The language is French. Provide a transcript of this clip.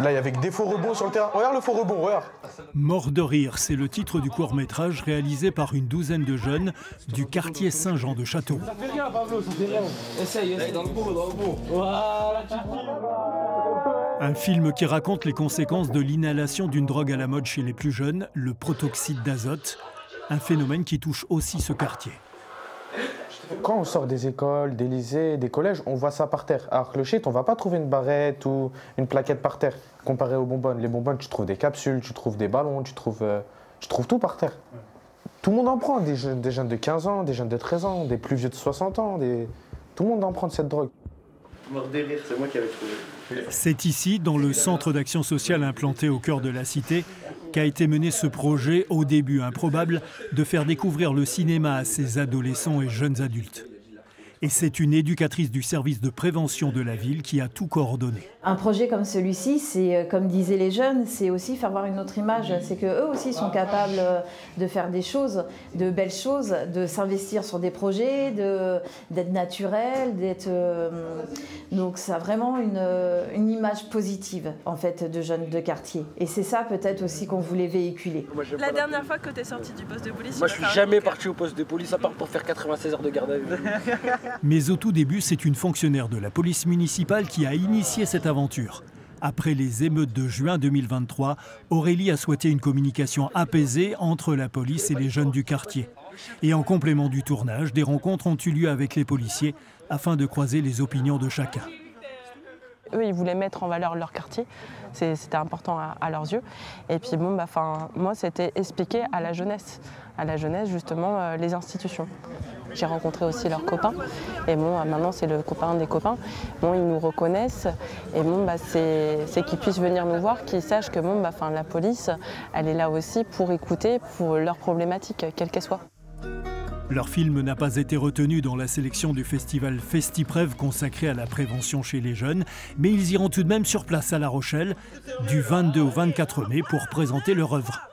Là, il y avait des faux rebonds sur le terrain. Regarde le faux rebond, regarde. Mort de rire, c'est le titre du court-métrage réalisé par une douzaine de jeunes du quartier Saint-Jean de Châteauroux. Ça fait rien, Pablo, ça fait rien. Essaye, dans le beau, dans le beau. Voilà. Un film qui raconte les conséquences de l'inhalation d'une drogue à la mode chez les plus jeunes, le protoxyde d'azote, un phénomène qui touche aussi ce quartier. Quand on sort des écoles, des lycées, des collèges, on voit ça par terre. Alors que le shit, on va pas trouver une barrette ou une plaquette par terre, comparé aux bonbonnes. Les bonbonnes, tu trouves des capsules, tu trouves des ballons, tu trouves tout par terre. Tout le monde en prend, des jeunes de 15 ans, des jeunes de 13 ans, des plus vieux de 60 ans, tout le monde en prend de cette drogue. Mort de rire, c'est moi qui avais trouvé. C'est ici, dans le centre d'action sociale implanté au cœur de la cité, qu'a été mené ce projet, au début improbable, de faire découvrir le cinéma à ces adolescents et jeunes adultes. Et c'est une éducatrice du service de prévention de la ville qui a tout coordonné. Un projet comme celui-ci, c'est, comme disaient les jeunes, c'est aussi faire voir une autre image. C'est qu'eux aussi sont capables de faire des choses, de belles choses, de s'investir sur des projets, d'être naturels, d'être... Donc ça a vraiment une image positive, en fait, de jeunes de quartier. Et c'est ça peut-être aussi qu'on voulait véhiculer. La dernière fois que tu es sorti du poste de police... Moi je suis jamais parti au poste de police, à part pour faire 96 heures de garde à vue. Mais au tout début, c'est une fonctionnaire de la police municipale qui a initié cette aventure. Après les émeutes de juin 2023, Aurélie a souhaité une communication apaisée entre la police et les jeunes du quartier. Et en complément du tournage, des rencontres ont eu lieu avec les policiers afin de croiser les opinions de chacun. Eux, ils voulaient mettre en valeur leur quartier, c'était important à leurs yeux. Et puis bon, moi, c'était expliquer à la jeunesse justement les institutions. J'ai rencontré aussi leurs copains, et bon, maintenant c'est le copain des copains. Bon, ils nous reconnaissent, et bon, c'est qu'ils puissent venir nous voir, qu'ils sachent que bon, la police, elle est là aussi pour écouter, pour leurs problématiques, quelles qu'elles soient. Leur film n'a pas été retenu dans la sélection du festival Festiprev consacré à la prévention chez les jeunes, mais ils iront tout de même sur place à La Rochelle du 22 au 24 mai pour présenter leur œuvre.